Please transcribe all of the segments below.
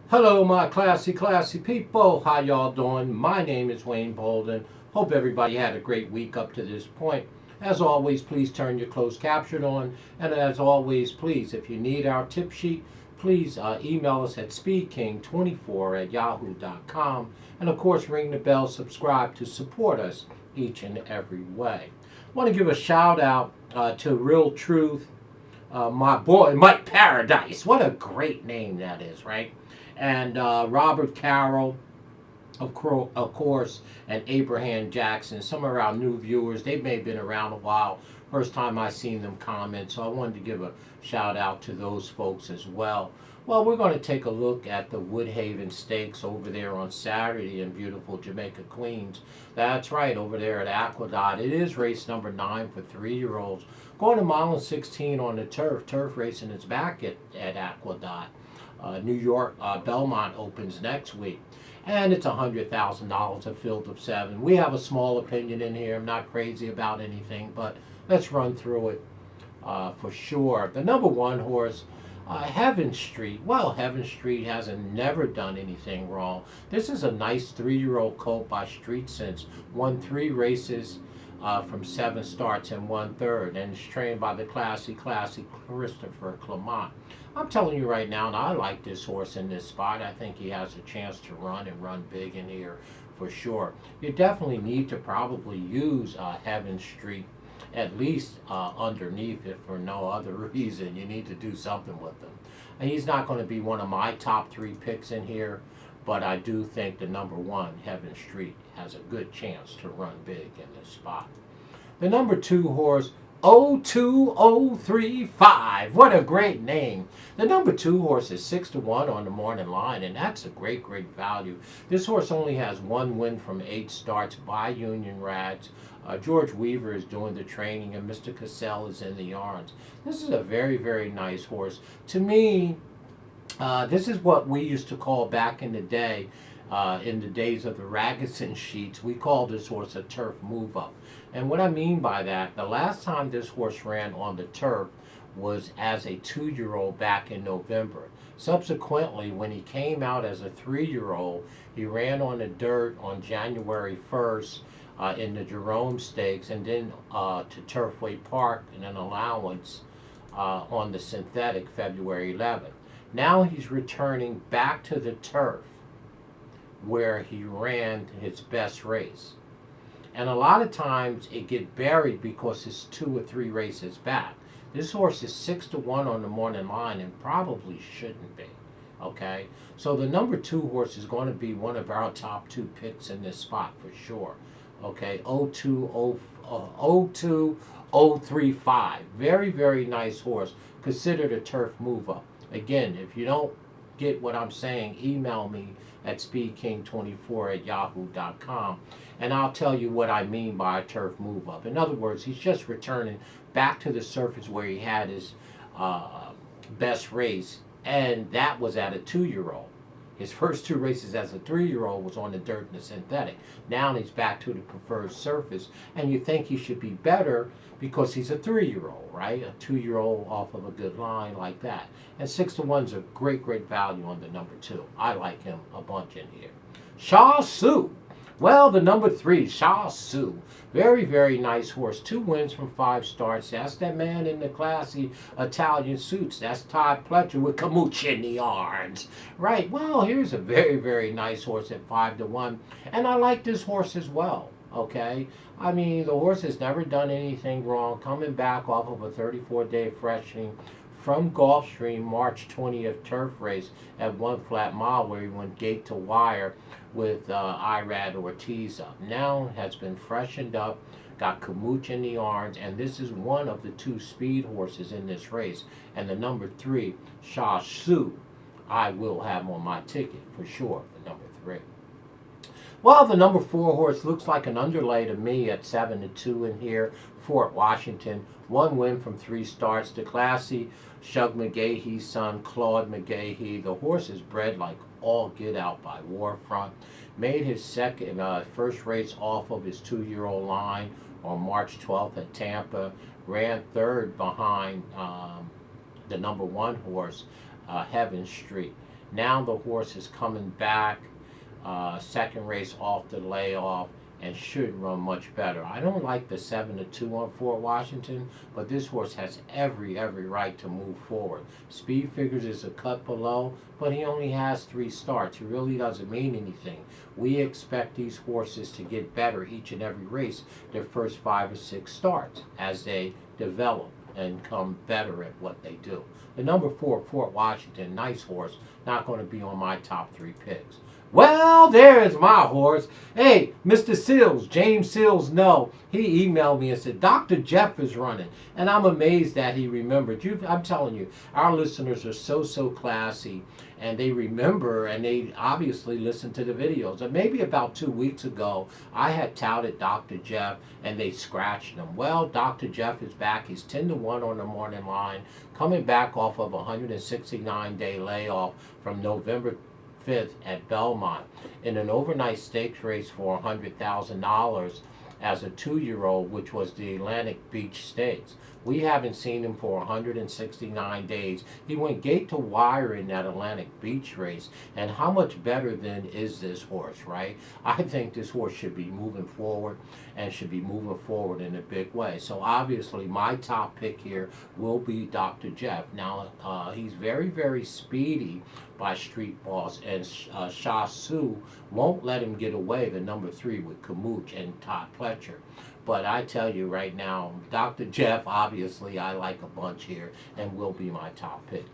Hello, my classy people. How y'all doing? My name is Wayne Bolden. Hope everybody had a great week up to this point. As always, please turn your closed caption on. And as always, please, if you need our tip sheet, please email us at speedking24@yahoo.com. And of course, ring the bell, subscribe to support us each and every way. I want to give a shout out to Real Truth, my boy Mike Paradise. What a great name that is, right? And Robert Carroll, of course, and Abraham Jackson. Some of our new viewers, they may have been around a while. First time I seen them comment, so I wanted to give a shout out to those folks as well. Well, we're going to take a look at the Woodhaven Stakes over there on Saturday in beautiful Jamaica, Queens. That's right, over there at Aqueduct. It is race number 9 for 3-year-olds. Going to mile and 16 on the turf. Turf racing is back at Aqueduct. New York Belmont opens next week. And it's $100,000 a field of 7. We have a small opinion in here. I'm not crazy about anything, but let's run through it for sure. The number 1 horse, Heaven Street. Well, Heaven Street hasn't never done anything wrong. This is a nice 3-year-old colt by Street Sense. Won 3 races from 7 starts and 1/3, and is trained by the classy Christopher Clement. I'm telling you right now, and I like this horse in this spot. I think he has a chance to run and run big in here for sure. You definitely need to probably use Heaven Street at least underneath it for no other reason. You need to do something with him. And he's not going to be one of my top 3 picks in here, but I do think the number 1, Heaven Street, has a good chance to run big in this spot. The number 2 horse, 02035. What a great name. The number 2 horse is 6-1 on the morning line, and that's a great value. This horse only has 1 win from 8 starts by Union Rads. George Weaver is doing the training, and Mr. Cassell is in the yards. This is a very nice horse. To me, this is what we used to call back in the day, in the days of the Ragusan sheets, we called this horse a turf move-up. And what I mean by that, the last time this horse ran on the turf was as a 2-year-old back in November. Subsequently, when he came out as a 3-year-old, he ran on the dirt on January 1st in the Jerome Stakes, and then to Turfway Park in an allowance on the synthetic February 11th. Now he's returning back to the turf where he ran his best race. And a lot of times it get buried because it's 2 or 3 races back. This horse is 6-1 on the morning line and probably shouldn't be. Okay, so the number 2 horse is going to be one of our top 2 picks in this spot for sure. Okay, 02035. Very nice horse. Considered a turf move up. Again, if you don't get what I'm saying, email me at speedking24@yahoo.com, and I'll tell you what I mean by a turf move up. In other words, he's just returning back to the surface where he had his best race, and that was at a 2-year-old. His first 2 races as a 3-year-old was on the dirt and the synthetic. Now he's back to the preferred surface, and you think he should be better because he's a 3-year-old, right? A 2-year-old off of a good line like that. And 6-1's a great value on the number 2. I like him a bunch in here. Chanceux. Well, the number 3, Chanceux. Very nice horse. 2 wins from 5 starts. That's that man in the classy Italian suits. That's Todd Pletcher with Camucci in the arms. Right. Well, here's a very nice horse at 5-1. And I like this horse as well. Okay. I mean, the horse has never done anything wrong. Coming back off of a 34-day freshening from Gulfstream March 20th turf race at 1 flat mile where he went gate to wire with Irad Ortiz up. Now has been freshened up, got Camuch in the arms, and this is one of the 2 speed horses in this race. And the number 3, Chanceux, I will have on my ticket for sure, the number 3. Well, the number 4 horse looks like an underlay to me at 7-2 in here. Fort Washington, 1 win from 3 starts. The classy Shug McGahee's son, Claude McGahee. The horse is bred like all get out by Warfront. Made his first race off of his 2-year-old line on March 12th at Tampa. Ran 3rd behind the number 1 horse, Heaven Street. Now the horse is coming back, second race off the layoff, and should run much better. I don't like the 7-2 on Fort Washington, but this horse has every right to move forward. Speed Figures is a cut below, but he only has 3 starts. It really doesn't mean anything. We expect these horses to get better each and every race, their first 5 or 6 starts, as they develop and come better at what they do. The number 4, Fort Washington, nice horse, not going to be on my top 3 picks. Well, there's my horse. Hey, Mr. Seals, James Seals, no. He emailed me and said, Dr. Jeff is running. And I'm amazed that he remembered. I'm telling you, our listeners are so classy. And they remember, and they obviously listen to the videos. And maybe about 2 weeks ago, I had touted Dr. Jeff, and they scratched him. Well, Dr. Jeff is back. He's 10-1 on the morning line, coming back off of a 169-day layoff from November 5th at Belmont in an overnight stakes race for $100,000 as a 2-year-old, which was the Atlantic Beach Stakes. We haven't seen him for 169 days. He went gate to wire in that Atlantic Beach race. And how much better then is this horse, right? I think this horse should be moving forward and should be moving forward in a big way. So obviously my top pick here will be Dr. Jeff. Now he's very speedy by Street Boss, and Chanceux won't let him get away, the number 3 with Kamooch and Todd Pletcher. But I tell you right now, Dr. Jeff, obviously, I like a bunch here and will be my top pick.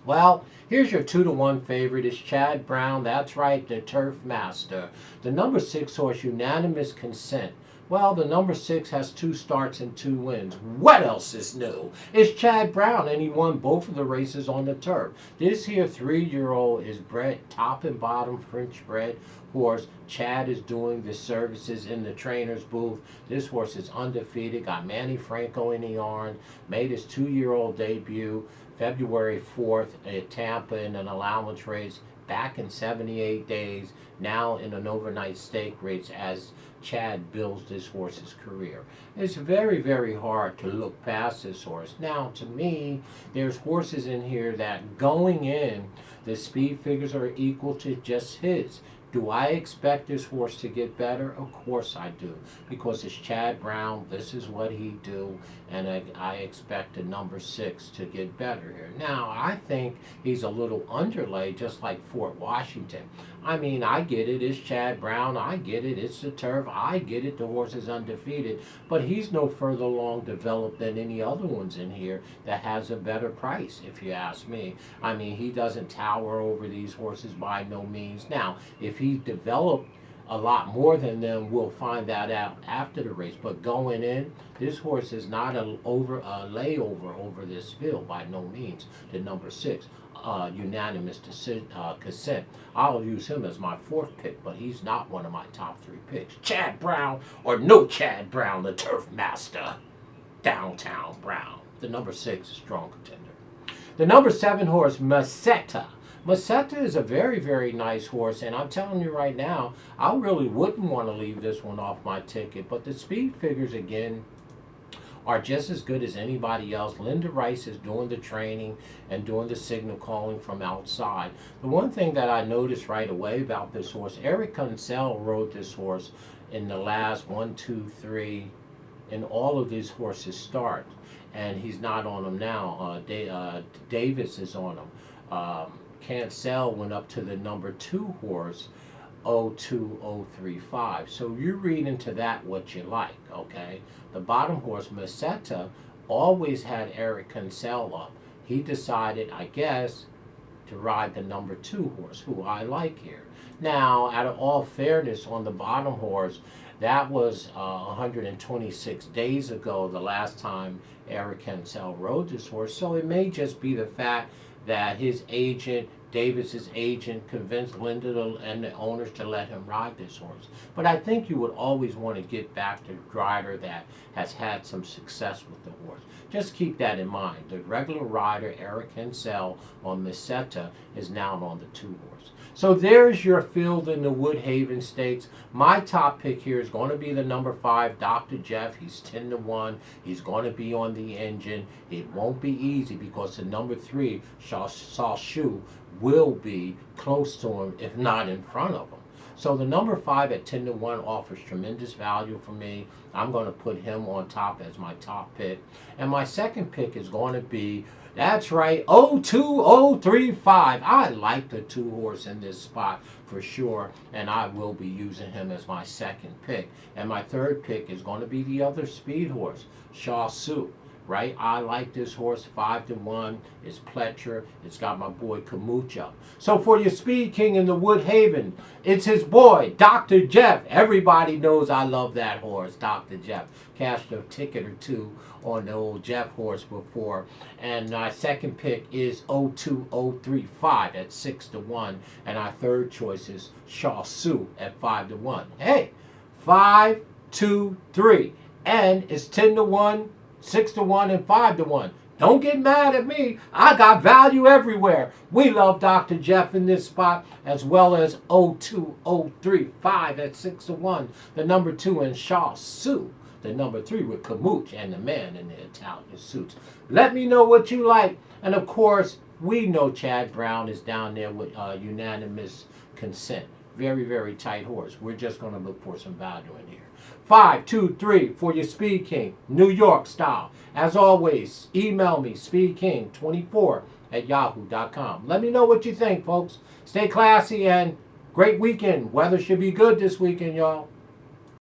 Well, here's your 2-1 favorite. It's Chad Brown. That's right, the Turf Master. The number 6 horse, unanimous consent. Well, the number 6 has 2 starts and 2 wins. What else is new? It's Chad Brown, and he won both of the races on the turf. This here 3-year-old is bred top and bottom French bred horse. Chad is doing the services in the trainer's booth. This horse is undefeated. Got Manny Franco in the yarn. Made his 2-year-old debut February 4th at Tampa in an allowance race. Back in 78 days. Now in an overnight stake race as Chad builds this horse's career. It's very hard to look past this horse. Now, to me, there's horses in here that going in, the speed figures are equal to just his. Do I expect this horse to get better? Of course I do, because it's Chad Brown. This is what he do, and I expect the number 6 to get better here. Now, I think he's a little underlay, just like Fort Washington. I mean, I get it. It's Chad Brown. I get it. It's the turf. I get it. The horse is undefeated, but he's no further along developed than any other ones in here that has a better price, if you ask me. I mean, he doesn't tower over these horses by no means. Now, if he developed a lot more than them, we'll find that out after the race. But going in, this horse is not a layover over this field by no means. The number 6, unanimous consent. I'll use him as my 4th pick, but he's not one of my top 3 picks. Chad Brown or no Chad Brown, the Turf Master, Downtown Brown. The number 6 is strong contender. The number 7 horse, Meseta. Meseta is a very nice horse, and I'm telling you right now, I really wouldn't want to leave this one off my ticket, but the speed figures, again, are just as good as anybody else. Linda Rice is doing the training and doing the signal calling from outside. The one thing that I noticed right away about this horse, Eric Cancel rode this horse in the last 1, 2, 3, in all of these horses start, and he's not on them now. Davis is on them. Cancel went up to the number 2 horse, 02035. So you read into that what you like, okay? The bottom horse, Meseta, always had Eric Cancel up. He decided, I guess, to ride the number 2 horse, who I like here. Now, out of all fairness, on the bottom horse, that was 126 days ago, the last time Eric Cancel rode this horse. So it may just be the fact that his agent, Davis's agent, convinced Linda and the owners to let him ride this horse. But I think you would always want to get back to a rider that has had some success with the horse. Just keep that in mind. The regular rider, Eric Cancel on Meseta, is now on the 2 horse. So there's your field in the Woodhaven Stakes. My top pick here is going to be the number 5, Dr. Jeff. He's 10-1. He's going to be on the engine. It won't be easy because the number 3, Chanceux, will be close to him, if not in front of him. So the number 5 at 10 to 1 offers tremendous value for me. I'm going to put him on top as my top pick. And my second pick is going to be, that's right, 02035. I like the 2 horse in this spot for sure, and I will be using him as my second pick. And my third pick is going to be the other speed horse, Chanceux. Right, I like this horse 5 to 1. It's Pletcher. It's got my boy Kamucha. So for your SpeedKing in the Woodhaven, it's his boy Dr. Jeff. Everybody knows I love that horse, Dr. Jeff. Cashed a ticket or two on the old Jeff horse before. And my second pick is 02035 at 6 to 1, and our third choice is Chanceux at 5 to 1. Hey, 5, 2, 3, and it's 10 to 1. 6 to 1 and 5 to 1. Don't get mad at me. I got value everywhere. We love Dr. Jeff in this spot, as well as 02035 at 6 to 1. The number 2 in Chanceux. The number 3 with Camooch and the man in the Italian suits. Let me know what you like. And of course, we know Chad Brown is down there with unanimous consent. Very, very tight horse. We're just going to look for some value in here. 5, 2, 3 for your SpeedKing, New York style. As always, email me, speedking24@yahoo.com. Let me know what you think, folks. Stay classy and great weekend. Weather should be good this weekend, y'all.